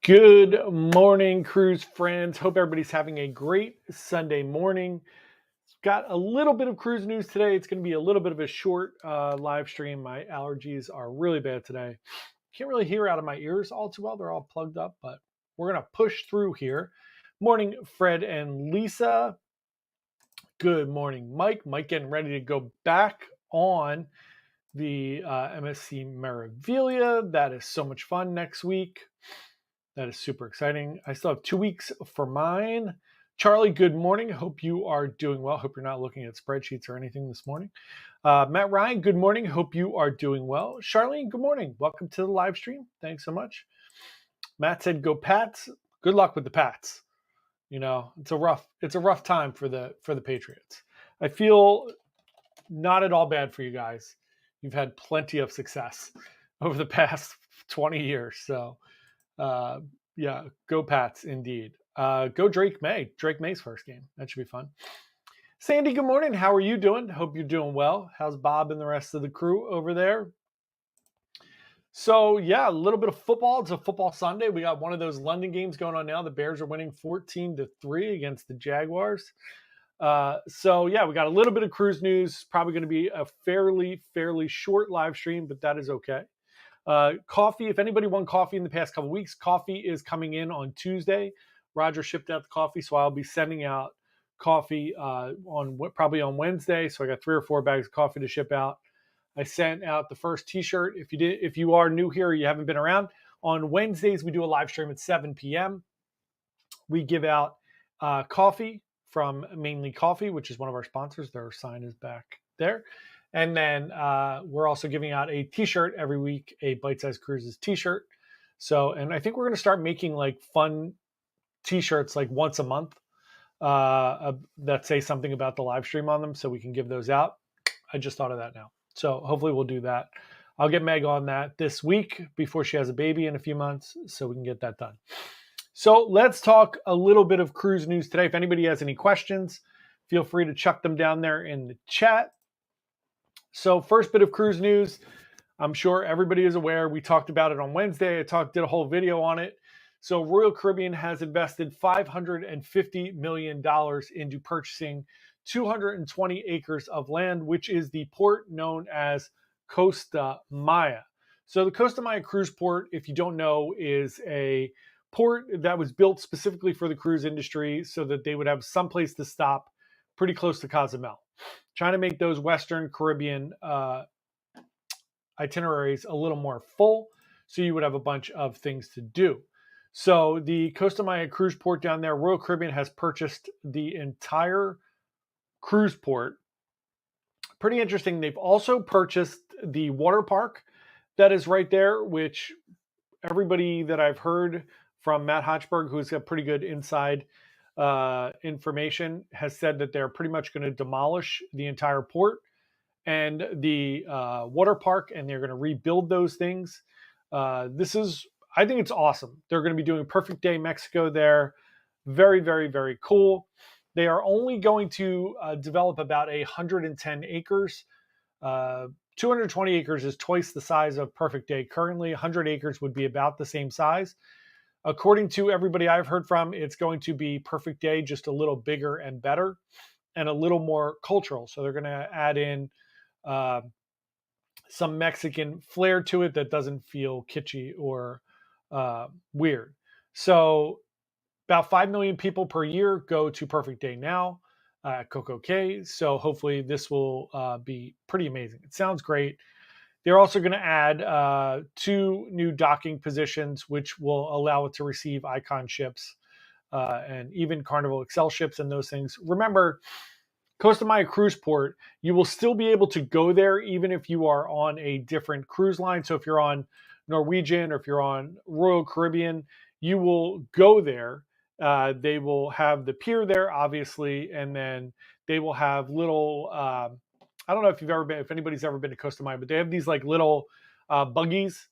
Good morning, cruise friends. Hope everybody's having a great Sunday morning. Got a little bit of cruise news today. It's going to be a little bit of a short live stream. My allergies are really bad today. Can't really hear out of my ears all too well. They're all plugged up, but we're going to push through here. Morning, Fred and Lisa. Good morning, Mike. Mike getting ready to go back on the MSC Meraviglia. That is so much fun next week. That is super exciting. I still have 2 weeks for mine. Charlie, good morning. Hope you are doing well. Hope you're not looking at spreadsheets or anything this morning. Matt Ryan, good morning. Hope you are doing well. Charlene, good morning. Welcome to the live stream. Thanks so much. Matt said, "Go Pats." Good luck with the Pats. You know, it's a rough time for the Patriots. I feel not at all bad for you guys. You've had plenty of success over the past 20 years, so. Yeah, go Pats indeed. Go Drake May. Drake May's first game. That should be fun. Sandy, good morning. How are you doing? Hope you're doing well. How's Bob and the rest of the crew over there? So, yeah, a little bit of football. It's a football Sunday. We got one of those London games going on now. The Bears are winning 14-3 against the Jaguars. So, yeah, we got a little bit of cruise news. Probably going to be a fairly short live stream, but that is okay. Coffee, if anybody won coffee in the past couple of weeks, coffee is coming in on Tuesday. Roger shipped out the coffee, so I'll be sending out coffee probably on Wednesday. So I got 3 or 4 bags of coffee to ship out. I sent out the first t-shirt. If you are new here or you haven't been around, on Wednesdays we do a live stream at 7 p.m. We give out coffee from Mainly Coffee, which is one of our sponsors. Their sign is back there. And then we're also giving out a t-shirt every week, a Byte Size Cruises t-shirt. So, and I think we're going to start making like fun t-shirts like once a month that say something about the live stream on them so we can give those out. I just thought of that now. So hopefully we'll do that. I'll get Meg on that this week before she has a baby in a few months so we can get that done. So let's talk a little bit of cruise news today. If anybody has any questions, feel free to chuck them down there in the chat. So first bit of cruise news, I'm sure everybody is aware. We talked about it on Wednesday. Did a whole video on it. So Royal Caribbean has invested $550 million into purchasing 220 acres of land, which is the port known as Costa Maya. So the Costa Maya cruise port, if you don't know, is a port that was built specifically for the cruise industry so that they would have someplace to stop pretty close to Cozumel. Trying to make those Western Caribbean itineraries a little more full, so you would have a bunch of things to do. So the Costa Maya cruise port down there, Royal Caribbean has purchased the entire cruise port. Pretty interesting. They've also purchased the water park that is right there, which everybody that I've heard from Matt Hochberg, who's got pretty good inside information, has said that they're pretty much going to demolish the entire port and the water park, and they're going to rebuild those things. I think it's awesome. They're going to be doing Perfect Day Mexico there. Very, very, very cool. They are only going to develop about 110 acres. 220 acres is twice the size of Perfect Day. Currently, 100 acres would be about the same size. According to everybody I've heard from, it's going to be Perfect Day, just a little bigger and better and a little more cultural. So they're going to add in some Mexican flair to it that doesn't feel kitschy or weird. So about 5 million people per year go to Perfect Day now at Coco Cay. So hopefully this will be pretty amazing. It sounds great. They're also going to add 2 new docking positions, which will allow it to receive Icon ships and even Carnival Excel ships and those things. Remember, Costa Maya Cruise Port, you will still be able to go there even if you are on a different cruise line. So if you're on Norwegian or if you're on Royal Caribbean, you will go there. They will have the pier there, obviously, and then they will have little... I don't know if anybody's ever been to Costa Maya, but they have these like little buggies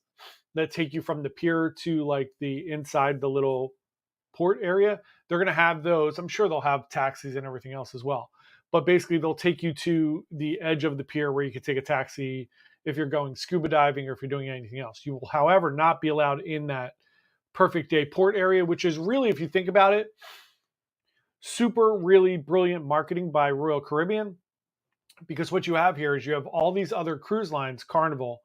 that take you from the pier to like the inside the little port area. They're going to have those. I'm sure they'll have taxis and everything else as well. But basically, they'll take you to the edge of the pier where you can take a taxi if you're going scuba diving or if you're doing anything else. You will, however, not be allowed in that Perfect Day port area, which is really, if you think about it, super really brilliant marketing by Royal Caribbean, because what you have here is you have all these other cruise lines, Carnival,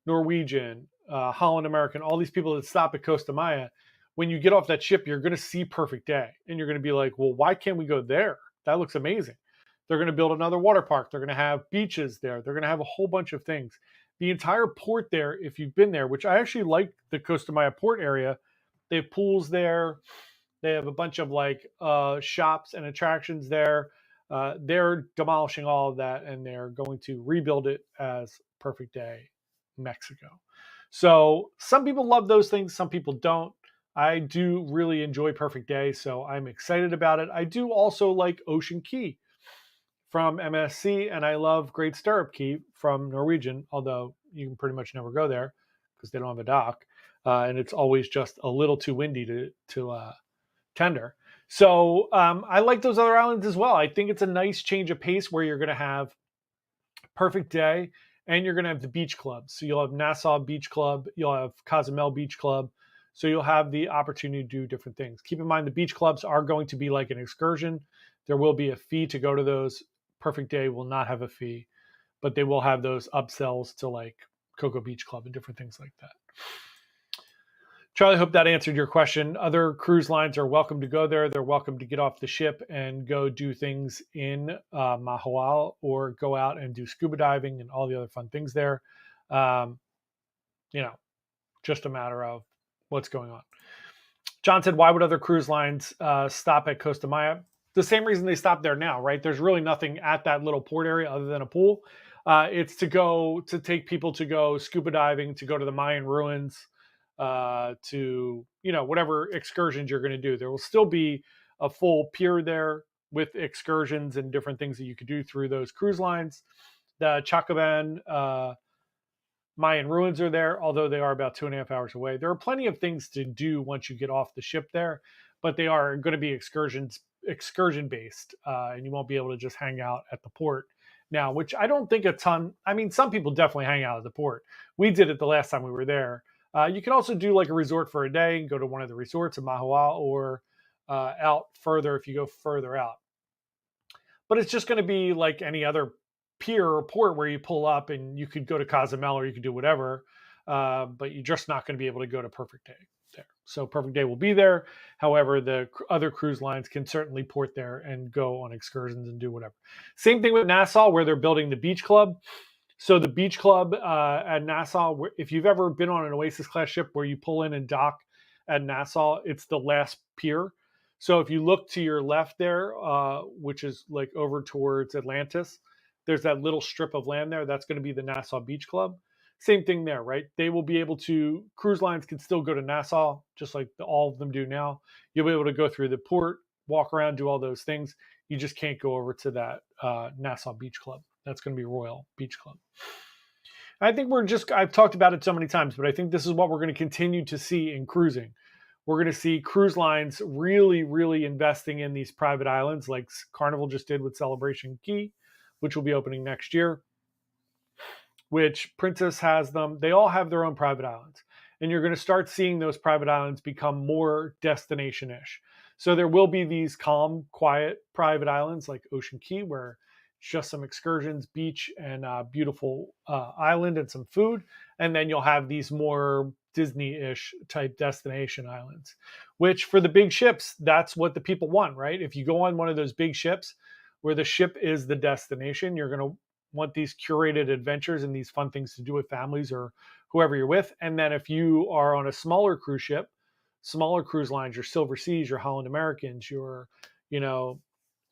Norwegian, Holland American, all these people that stop at Costa Maya. When you get off that ship, you're going to see Perfect Day, and you're going to be like, well, why can't we go there? That looks amazing. They're going to build another water park. They're going to have beaches there. They're going to have a whole bunch of things. The entire port there, if you've been there, which I actually like the Costa Maya port area, they have pools there. They have a bunch of like shops and attractions there. They're demolishing all of that, and they're going to rebuild it as Perfect Day Mexico. So some people love those things, some people don't. I do really enjoy Perfect Day, so I'm excited about it. I do also like Ocean Key from MSC, and I love Great Stirrup Key from Norwegian, although you can pretty much never go there because they don't have a dock, and it's always just a little too windy to tender. So I like those other islands as well. I think it's a nice change of pace where you're going to have Perfect Day and you're going to have the beach clubs. So you'll have Nassau Beach Club, you'll have Cozumel Beach Club. So you'll have the opportunity to do different things. Keep in mind the beach clubs are going to be like an excursion. There will be a fee to go to those. Perfect Day will not have a fee, but they will have those upsells to like Cocoa Beach Club and different things like that. Charlie, hope that answered your question. Other cruise lines are welcome to go there. They're welcome to get off the ship and go do things in Mahahual or go out and do scuba diving and all the other fun things there. Just a matter of what's going on. John said, why would other cruise lines stop at Costa Maya? The same reason they stop there now, right? There's really nothing at that little port area other than a pool. It's to take people to go scuba diving, to go to the Mayan ruins, to whatever excursions you're going to do. There will still be a full pier there with excursions and different things that you could do through those cruise lines. The Chacaban Mayan ruins are there, although they are about 2.5 hours away. There are plenty of things to do once you get off the ship there, but they are going to be excursion based, and you won't be able to just hang out at the port now, which I don't think a ton. I mean, some people definitely hang out at the port. We did it the last time we were there. You can also do like a resort for a day and go to one of the resorts in Mahahual or out further if you go further out. But it's just going to be like any other pier or port where you pull up and you could go to Cozumel or you could do whatever, but you're just not going to be able to go to Perfect Day there. So Perfect Day will be there. However, the other cruise lines can certainly port there and go on excursions and do whatever. Same thing with Nassau where they're building the beach club. So the beach club at Nassau, if you've ever been on an Oasis class ship where you pull in and dock at Nassau, it's the last pier. So if you look to your left there, which is like over towards Atlantis, there's that little strip of land there. That's going to be the Nassau Beach Club. Same thing there, right? They will be able to, cruise lines can still go to Nassau, just like all of them do now. You'll be able to go through the port, walk around, do all those things. You just can't go over to that Nassau Beach Club. That's going to be Royal Beach Club. I think I've talked about it so many times, but I think this is what we're going to continue to see in cruising. We're going to see cruise lines really, really investing in these private islands like Carnival just did with Celebration Key, which will be opening next year, which Princess has them. They all have their own private islands. And you're going to start seeing those private islands become more destination-ish. So there will be these calm, quiet private islands like Ocean Key where it's just some excursions, beach, and beautiful island and some food. And then you'll have these more Disney-ish type destination islands, which for the big ships, that's what the people want, right? If you go on one of those big ships where the ship is the destination, you're going to want these curated adventures and these fun things to do with families or whoever you're with. And then if you are on a smaller cruise ship, smaller cruise lines, your Silver Seas, your Holland Americans, your,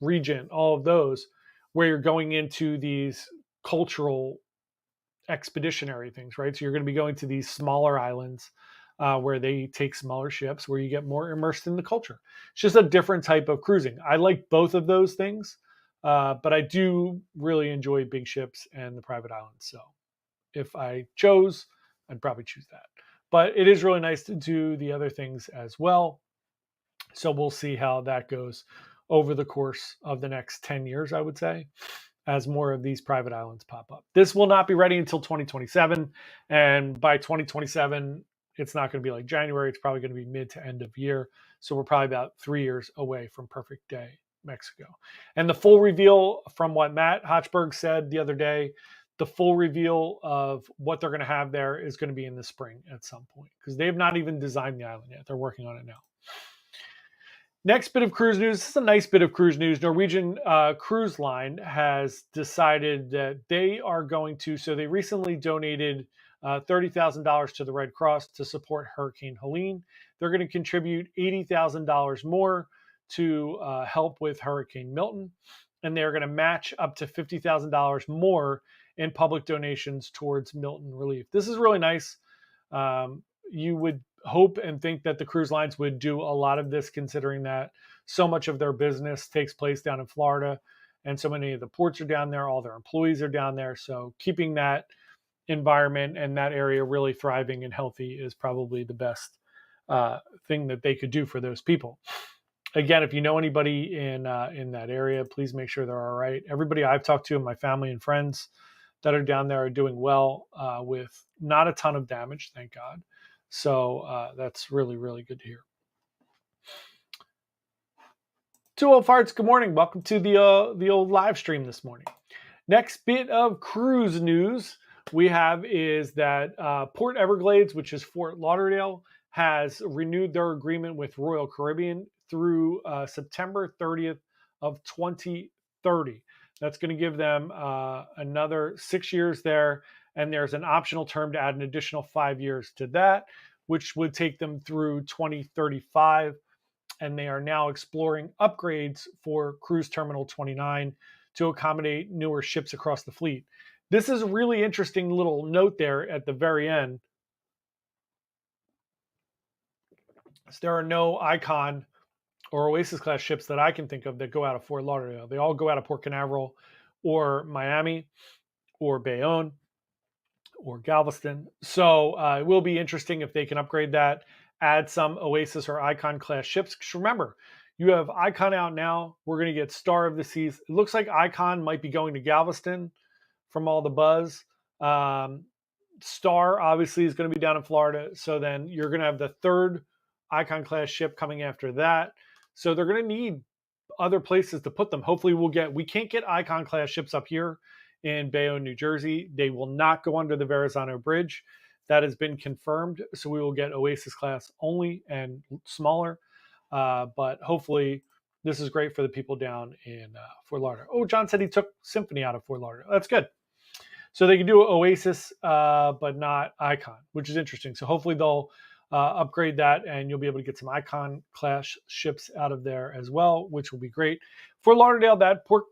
Regent, all of those, where you're going into these cultural expeditionary things, right? So you're going to be going to these smaller islands where they take smaller ships, where you get more immersed in the culture. It's just a different type of cruising. I like both of those things, but I do really enjoy big ships and the private islands. So if I chose, I'd probably choose that. But it is really nice to do the other things as well. So we'll see how that goes over the course of the next 10 years, I would say, as more of these private islands pop up. This will not be ready until 2027. And by 2027, it's not going to be like January. It's probably going to be mid to end of year. So we're probably about 3 years away from Perfect Day Mexico. And the full reveal from what Matt Hochberg said the other day, the full reveal of what they're going to have there is going to be in the spring at some point, because they have not even designed the island yet. They're working on it now. Next bit of cruise news. This is a nice bit of cruise news. Norwegian Cruise Line has decided that they are going to, so they recently donated $30,000 to the Red Cross to support Hurricane Helene. They're going to contribute $80,000 more to help with Hurricane Milton. And they're going to match up to $50,000 more in public donations towards Milton relief. This is really nice. You would hope and think that the cruise lines would do a lot of this, considering that so much of their business takes place down in Florida, and so many of the ports are down there, all their employees are down there. So keeping that environment and that area really thriving and healthy is probably the best thing that they could do for those people. Again, if you know anybody in that area, please make sure they're all right. Everybody I've talked to, my family and friends that are down there, are doing well with not a ton of damage, thank God. So that's really, really good to hear. 2 Farts, good morning. Welcome to the old live stream this morning. Next bit of cruise news we have is that Port Everglades, which is Fort Lauderdale, has renewed their agreement with Royal Caribbean through September 30th of 2030. That's going to give them another 6 years there. And there's an optional term to add an additional 5 years to that, which would take them through 2035. And they are now exploring upgrades for Cruise Terminal 29 to accommodate newer ships across the fleet. This is a really interesting little note there at the very end. So there are no Icon or Oasis class ships that I can think of that go out of Fort Lauderdale. They all go out of Port Canaveral or Miami or Bayonne or Galveston. So it will be interesting if they can upgrade that, add some Oasis or Icon class ships. Because remember, you have Icon out now. We're going to get Star of the Seas. It looks like Icon might be going to Galveston from all the buzz. Star obviously is going to be down in Florida. So then you're going to have the third Icon class ship coming after that. So they're going to need other places to put them. Hopefully we can't get Icon class ships up here in Bayonne, New Jersey. They will not go under the Verrazano Bridge. That has been confirmed. So we will get Oasis class only and smaller. But hopefully this is great for the people down in Fort Lauderdale. Oh, John said he took Symphony out of Fort Lauderdale. That's good. So they can do Oasis, but not Icon, which is interesting. So hopefully they'll upgrade that, and you'll be able to get some Icon class ships out of there as well, which will be great. Fort Lauderdale, that Port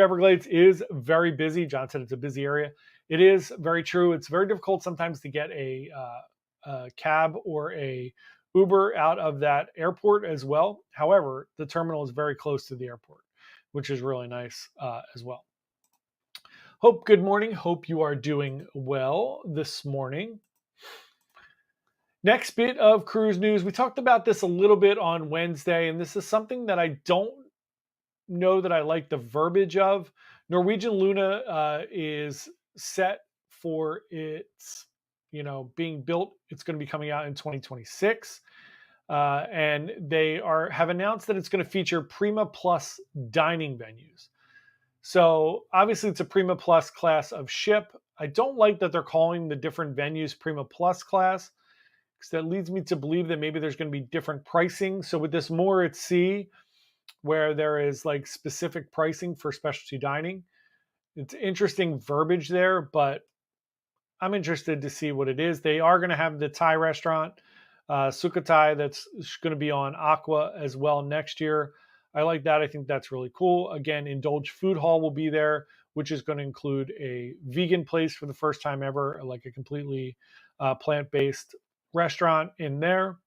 Everglades is very busy. John said it's a busy area. It is very true. It's very difficult sometimes to get a cab or a Uber out of that airport as well. However, the terminal is very close to the airport, which is really nice as well. Hope, good morning. Hope you are doing well this morning. Next bit of cruise news. We talked about this a little bit on Wednesday, and this is something that I don't know that I like the verbiage of. Norwegian Luna is set for its, being built. It's going to be coming out in 2026. And they have announced that it's going to feature Prima Plus dining venues. So obviously it's a Prima Plus class of ship. I don't like that they're calling the different venues Prima Plus class, because that leads me to believe that maybe there's going to be different pricing. So with this more at sea, where there is like specific pricing for specialty dining, it's interesting verbiage there, but I'm interested to see what it is. They are going to have the Thai restaurant, Sukhothai, that's going to be on Aqua as well next year. I like that. I think that's really cool. Again, Indulge Food Hall will be there, which is going to include a vegan place for the first time ever, like a completely plant-based restaurant in there.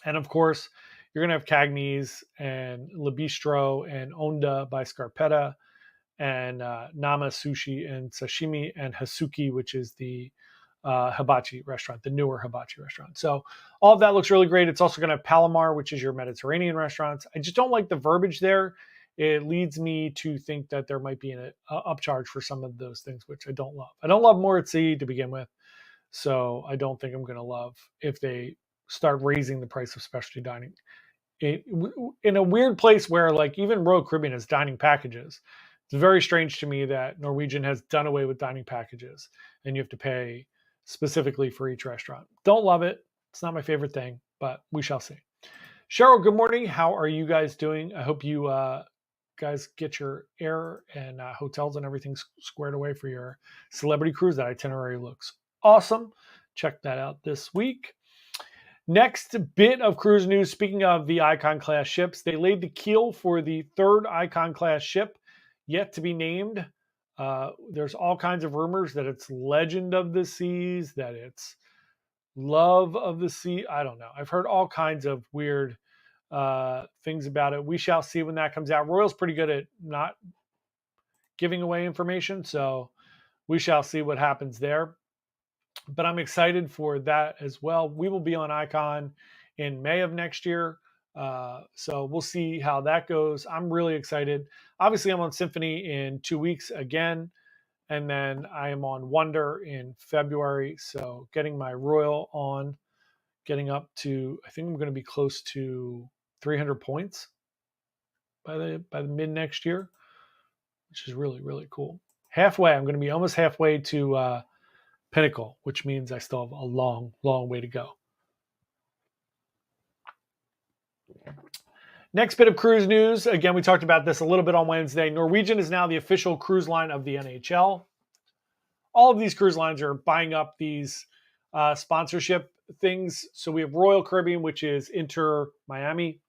And of course, you're going to have Cagney's and Le Bistro and Onda by Scarpetta and Nama Sushi and Sashimi and Hasuki, which is the hibachi restaurant, the newer hibachi restaurant. So all of that looks really great. It's also going to have Palomar, which is your Mediterranean restaurants. I just don't like the verbiage there. It leads me to think that there might be an upcharge for some of those things, which I don't love. I don't love more at sea to begin with. So I don't think I'm going to love if they start raising the price of specialty dining. In a weird place where like even Royal Caribbean has dining packages. It's very strange to me that Norwegian has done away with dining packages and you have to pay specifically for each restaurant. Don't love it. It's not my favorite thing, but we shall see. Cheryl, good morning. How are you guys doing? I hope you guys get your air and hotels and everything squared away for your celebrity cruise. That itinerary looks awesome. Check that out this week. Next bit of cruise news. Speaking of the Icon class ships, they laid the keel for the third Icon class ship, yet to be named. There's all kinds of rumors that it's Legend of the Seas, that it's Love of the Sea. I don't know. I've heard all kinds of weird things about it. We shall see when that comes out. Royal's pretty good at not giving away information, so we shall see what happens there. But I'm excited for that as well. We will be on Icon in May of next year. So we'll see how that goes. I'm really excited. Obviously, I'm on Symphony in 2 weeks again. And then I am on Wonder in February. So getting my Royal on, getting up to, I think I'm going to be close to 300 points by the mid next year, which is really, really cool. Halfway, I'm going to be almost halfway to Pinnacle, which means I still have a long, long way to go. Next bit of cruise news. Again, we talked about this a little bit on Wednesday. Norwegian is now the official cruise line of the NHL. All of these cruise lines are buying up these sponsorship things. So we have Royal Caribbean, which is Inter Miami,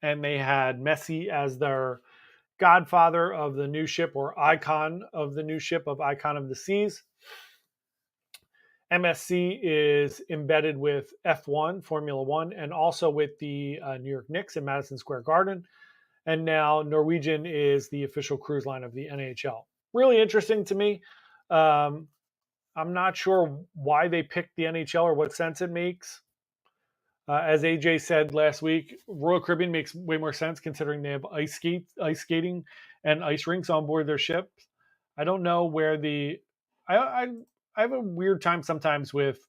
and they had Messi as their godfather of the new ship, or icon of the new ship, of Icon of the Seas. MSC is embedded with F1, Formula One, and also with the New York Knicks in Madison Square Garden. And now Norwegian is the official cruise line of the NHL. Really interesting to me. I'm not sure why they picked the NHL or what sense it makes. As AJ said last week, Royal Caribbean makes way more sense considering they have ice skating and ice rinks on board their ship. I don't know where I have a weird time sometimes with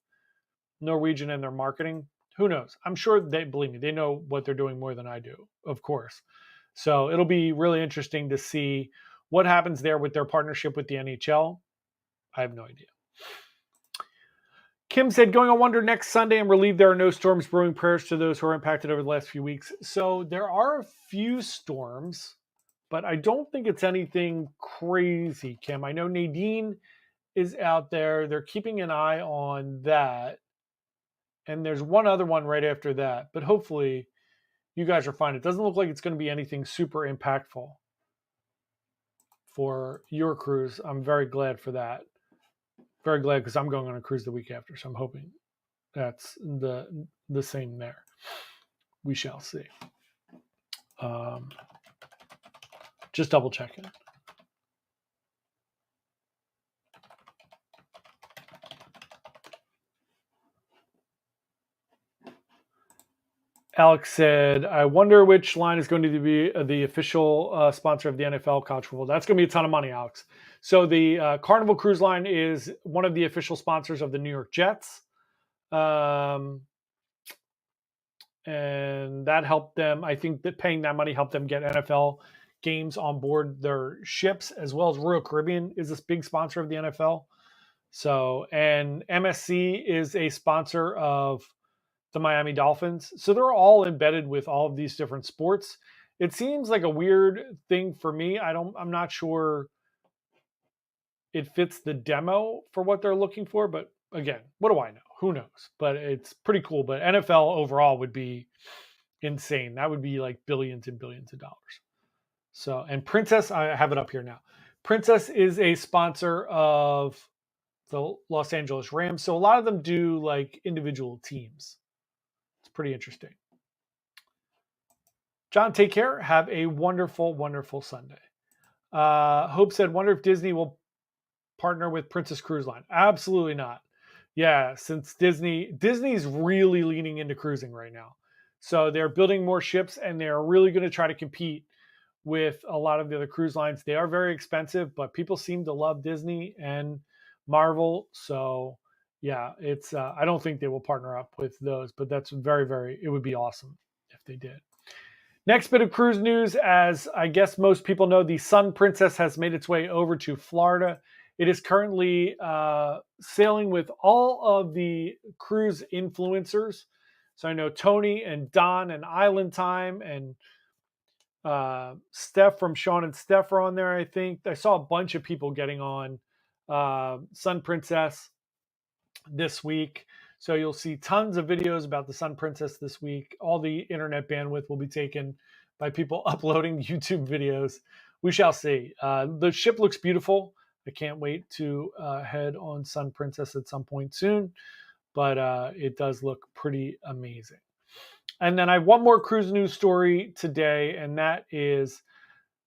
Norwegian and their marketing. Who knows? I'm sure believe me, they know what they're doing more than I do, of course. So it'll be really interesting to see what happens there with their partnership with the NHL. I have no idea. Kim said, going on Wonder next Sunday and relieved there are no storms brewing. Prayers to those who are impacted over the last few weeks. So there are a few storms, but I don't think it's anything crazy, Kim. I know Nadine is out there. They're keeping an eye on that. And there's one other one right after that. But hopefully you guys are fine. It doesn't look like it's going to be anything super impactful for your cruise. I'm very glad for that. Very glad because I'm going on a cruise the week after. So I'm hoping that's the same there. We shall see. Just double checking. Alex said, I wonder which line is going to be the official sponsor of the NFL college football. That's going to be a ton of money, Alex. So the Carnival Cruise Line is one of the official sponsors of the New York Jets. And that helped them. I think that paying that money helped them get NFL games on board their ships, as well as Royal Caribbean is this big sponsor of the NFL. So, and MSC is a sponsor of the Miami Dolphins. So they're all embedded with all of these different sports. It seems like a weird thing for me. I'm not sure it fits the demo for what they're looking for, but again, what do I know? Who knows? But it's pretty cool. But NFL overall would be insane. That would be like billions and billions of dollars. So, and Princess, I have it up here now. Princess is a sponsor of the Los Angeles Rams. So a lot of them do like individual teams. It's pretty interesting. John, take care. Have a wonderful, wonderful Sunday. Hope said, wonder if Disney will partner with Princess Cruise Line. Absolutely not. Yeah, since Disney's really leaning into cruising right now. So they're building more ships and they're really going to try to compete with a lot of the other cruise lines. They are very expensive, but people seem to love Disney and Marvel. So Yeah, it's I don't think they will partner up with those, but that's very, very, it would be awesome if they did. Next bit of cruise news, as I guess most people know, the Sun Princess has made its way over to Florida. It is currently sailing with all of the cruise influencers. So I know Tony and Don and Island Time and Steph from Sean and Steph are on there. I think I saw a bunch of people getting on Sun Princess this week. So you'll see tons of videos about the Sun Princess this week. All the internet bandwidth will be taken by people uploading YouTube videos. We shall see. The ship looks beautiful. I can't wait to head on Sun Princess at some point soon, but it does look pretty amazing. And then I have one more cruise news story today, and that is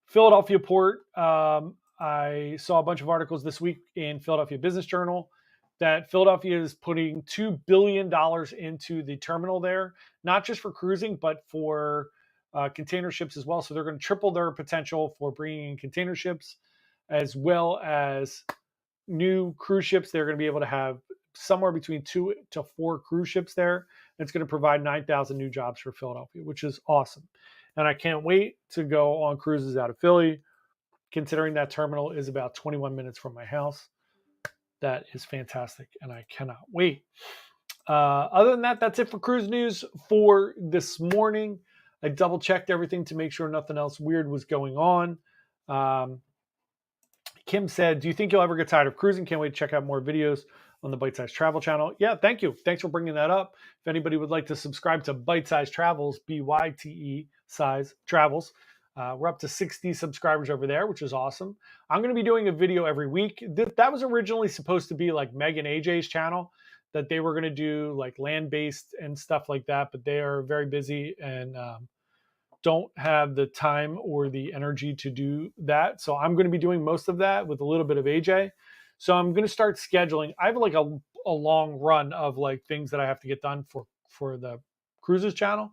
Philadelphia Port. I saw a bunch of articles this week in Philadelphia Business Journal that Philadelphia is putting $2 billion into the terminal there, not just for cruising, but for container ships as well. So they're going to triple their potential for bringing in container ships as well as new cruise ships. They're going to be able to have somewhere between 2 to 4 cruise ships there. And it's going to provide 9,000 new jobs for Philadelphia, which is awesome. And I can't wait to go on cruises out of Philly, considering that terminal is about 21 minutes from my house. That is fantastic, and I cannot wait. Other than that, that's it for cruise news for this morning. I double checked everything to make sure nothing else weird was going on. Kim said, do you think you'll ever get tired of cruising? Can't wait to check out more videos on the Byte Size Travel channel. Yeah, thank you. Thanks for bringing that up. If anybody would like to subscribe to Byte Size Travels, BYTE Size Travels, we're up to 60 subscribers over there, which is awesome. I'm going to be doing a video every week. That was originally supposed to be like Meg and AJ's channel, that they were going to do like land-based and stuff like that, but they are very busy and don't have the time or the energy to do that. So I'm going to be doing most of that with a little bit of AJ. So I'm going to start scheduling. I have like a long run of like things that I have to get done for the cruises channel.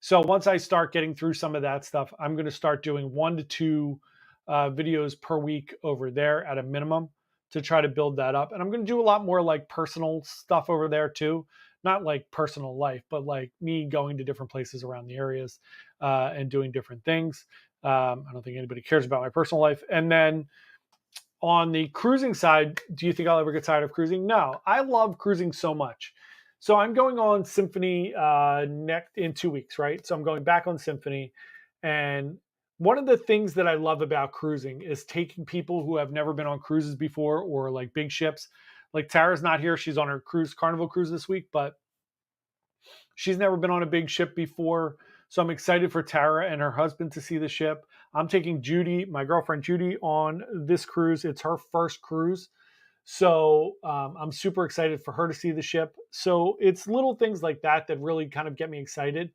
So once I start getting through some of that stuff, I'm going to start doing 1 to 2 videos per week over there at a minimum to try to build that up. And I'm going to do a lot more like personal stuff over there too. Not like personal life, but like me going to different places around the areas and doing different things. I don't think anybody cares about my personal life. And then on the cruising side, do you think I'll ever get tired of cruising? No, I love cruising so much. So I'm going on Symphony next in 2 weeks, right? So I'm going back on Symphony. And one of the things that I love about cruising is taking people who have never been on cruises before or like big ships. Like Tara's not here. She's on her Carnival cruise this week, but she's never been on a big ship before. So I'm excited for Tara and her husband to see the ship. I'm taking Judy, my girlfriend Judy, on this cruise. It's her first cruise. So I'm super excited for her to see the ship. So it's little things like that that really kind of get me excited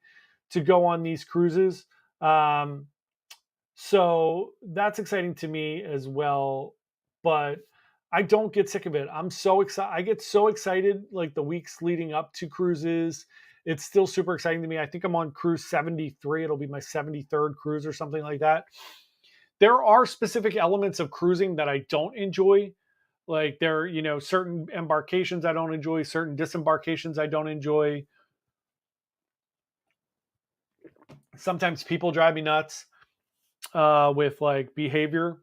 to go on these cruises. So that's exciting to me as well. But I don't get sick of it. I'm so excited. I get so excited like the weeks leading up to cruises. It's still super exciting to me. I think I'm on cruise 73. It'll be my 73rd cruise or something like that. There are specific elements of cruising that I don't enjoy. Like there, certain embarkations I don't enjoy, certain disembarkations I don't enjoy. Sometimes people drive me nuts with like behavior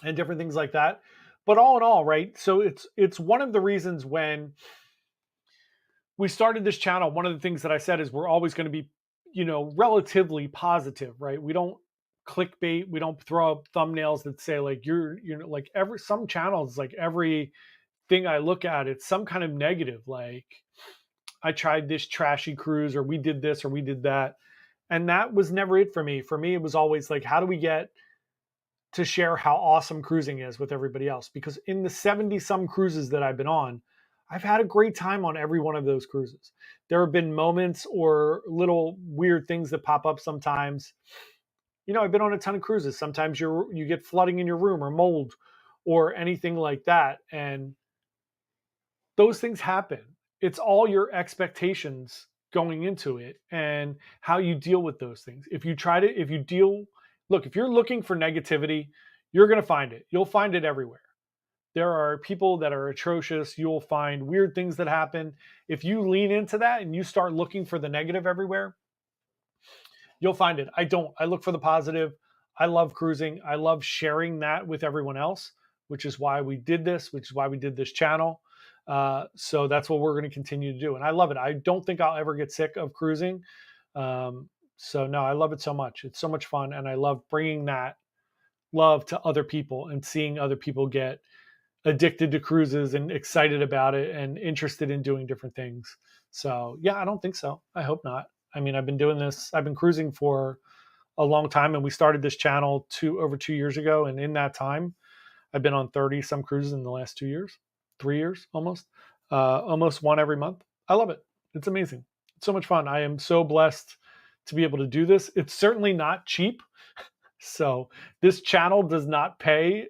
and different things like that. But all in all, right? So it's one of the reasons when we started this channel, one of the things that I said is we're always going to be, relatively positive, right? We don't clickbait. We don't throw up thumbnails that say like you're like some channels, like every thing I look at, it's some kind of negative. Like I tried this trashy cruise, or we did this, or we did that. And that was never it for me. For me, it was always like, how do we get to share how awesome cruising is with everybody else? Because in the 70 some cruises that I've been on, I've had a great time on every one of those cruises. There have been moments or little weird things that pop up sometimes. I've been on a ton of cruises. Sometimes you get flooding in your room or mold or anything like that. And those things happen. It's all your expectations going into it and how you deal with those things. If you're looking for negativity, you're going to find it. You'll find it everywhere. There are people that are atrocious. You'll find weird things that happen. If you lean into that and you start looking for the negative everywhere, you'll find it. I don't. I look for the positive. I love cruising. I love sharing that with everyone else, which is why we did this, which is why we did this channel. So that's what we're going to continue to do. And I love it. I don't think I'll ever get sick of cruising. So no, I love it so much. It's so much fun. And I love bringing that love to other people and seeing other people get addicted to cruises and excited about it and interested in doing different things. So yeah, I don't think so. I hope not. I mean, I've been doing this, I've been cruising for a long time, and we started this channel over 2 years ago. And in that time, I've been on 30 some cruises in the last 2 years, 3 years almost one every month. I love it. It's amazing. It's so much fun. I am so blessed to be able to do this. It's certainly not cheap. So this channel does not pay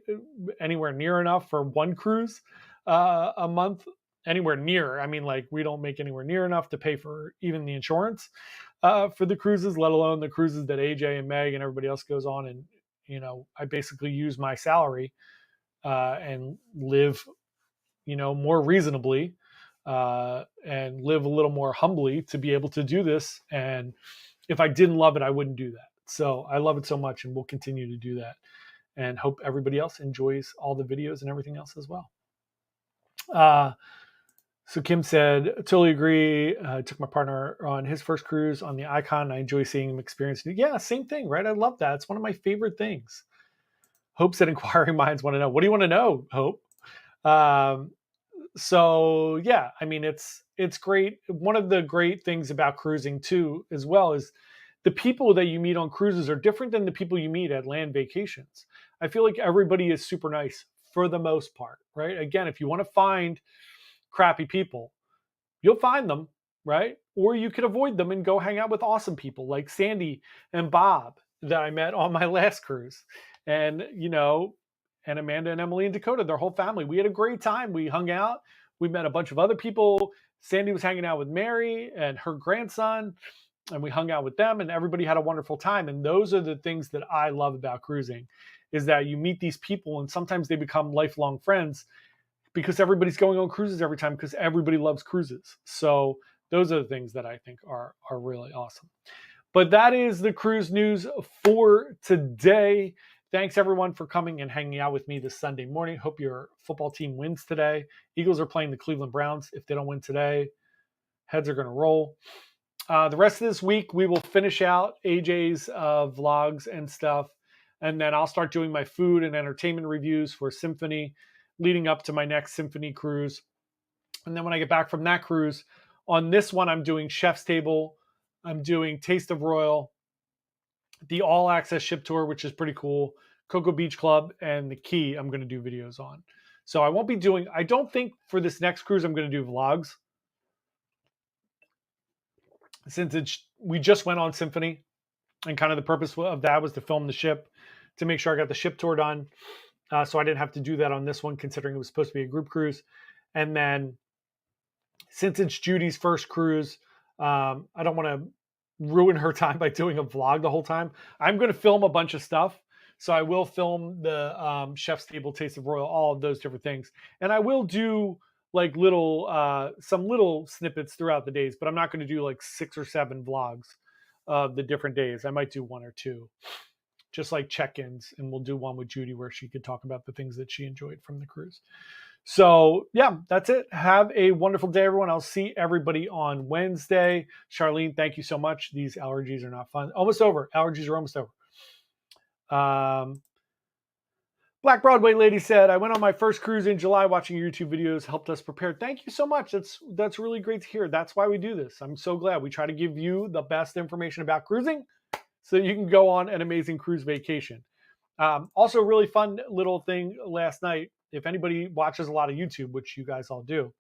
anywhere near enough for one cruise a month, anywhere near. I mean, like, we don't make anywhere near enough to pay for even the insurance for the cruises, let alone the cruises that AJ and Meg and everybody else goes on. And, I basically use my salary and live, more reasonably and live a little more humbly to be able to do this. And if I didn't love it, I wouldn't do that. So I love it so much, and we'll continue to do that, and hope everybody else enjoys all the videos and everything else as well. So Kim said, totally agree. I took my partner on his first cruise on the Icon. I enjoy seeing him experience it. Yeah, same thing, right? I love that. It's one of my favorite things. Hope said inquiring minds want to know. What do you want to know, Hope? So yeah, I mean, it's great. One of the great things about cruising too, as well, is the people that you meet on cruises are different than the people you meet at land vacations. I feel like everybody is super nice for the most part, right? Again, if you want to find crappy people, you'll find them, right? Or you could avoid them and go hang out with awesome people like Sandy and Bob that I met on my last cruise. And, and Amanda and Emily and Dakota, their whole family. We had a great time. We hung out. We met a bunch of other people. Sandy was hanging out with Mary and her grandson, and we hung out with them, and everybody had a wonderful time. And those are the things that I love about cruising, is that you meet these people and sometimes they become lifelong friends because everybody's going on cruises every time because everybody loves cruises. So those are the things that I think are really awesome. But that is the cruise news for today. Thanks everyone for coming and hanging out with me this Sunday morning. Hope your football team wins today. Eagles are playing the Cleveland Browns. If they don't win today, heads are going to roll. The rest of this week, we will finish out AJ's vlogs and stuff. And then I'll start doing my food and entertainment reviews for Symphony leading up to my next Symphony cruise. And then when I get back from that cruise, on this one, I'm doing Chef's Table. I'm doing Taste of Royal, the All Access Ship Tour, which is pretty cool, Cocoa Beach Club, and the Key I'm going to do videos on. So I won't be doing, I don't think for this next cruise I'm going to do vlogs, since we just went on Symphony, and kind of the purpose of that was to film the ship, to make sure I got the ship tour done. So I didn't have to do that on this one, considering it was supposed to be a group cruise. And then since it's Judy's first cruise, I don't want to ruin her time by doing a vlog the whole time. I'm going to film a bunch of stuff. So I will film the Chef's Table, Taste of Royal, all of those different things. And I will do like some little snippets throughout the days, but I'm not going to do like 6 or 7 vlogs of the different days. I might do 1 or 2, just like check-ins, and we'll do one with Judy where she could talk about the things that she enjoyed from the cruise. So yeah, that's it. Have a wonderful day, everyone. I'll see everybody on Wednesday. Charlene, thank you so much. These allergies are not fun. Almost over. Allergies are almost over. Black Broadway Lady said, I went on my first cruise in July. Watching your YouTube videos helped us prepare. Thank you so much. That's really great to hear. That's why we do this. I'm so glad. We try to give you the best information about cruising so you can go on an amazing cruise vacation. Also, really fun little thing last night. If anybody watches a lot of YouTube, which you guys all do,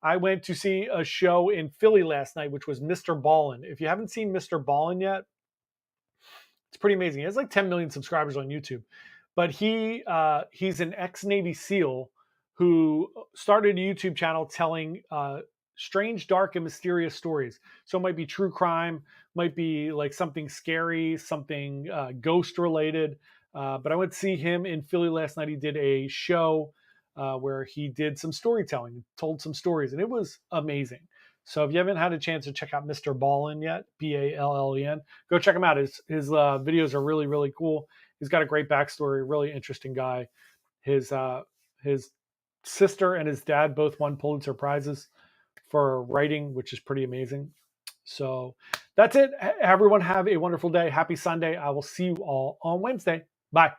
I went to see a show in Philly last night, which was Mr. Ballin. If you haven't seen Mr. Ballin yet, it's pretty amazing. He has like 10 million subscribers on YouTube. But he's an ex-Navy SEAL who started a YouTube channel telling strange, dark, and mysterious stories. So it might be true crime, might be like something scary, something ghost related. But I went to see him in Philly last night. He did a show where he did some storytelling, told some stories, and it was amazing. So if you haven't had a chance to check out Mr. Ballin yet, Ballen, go check him out. His videos are really, really cool. He's got a great backstory, really interesting guy. His sister and his dad both won Pulitzer Prizes for writing, which is pretty amazing. So that's it. Everyone have a wonderful day. Happy Sunday. I will see you all on Wednesday. Bye.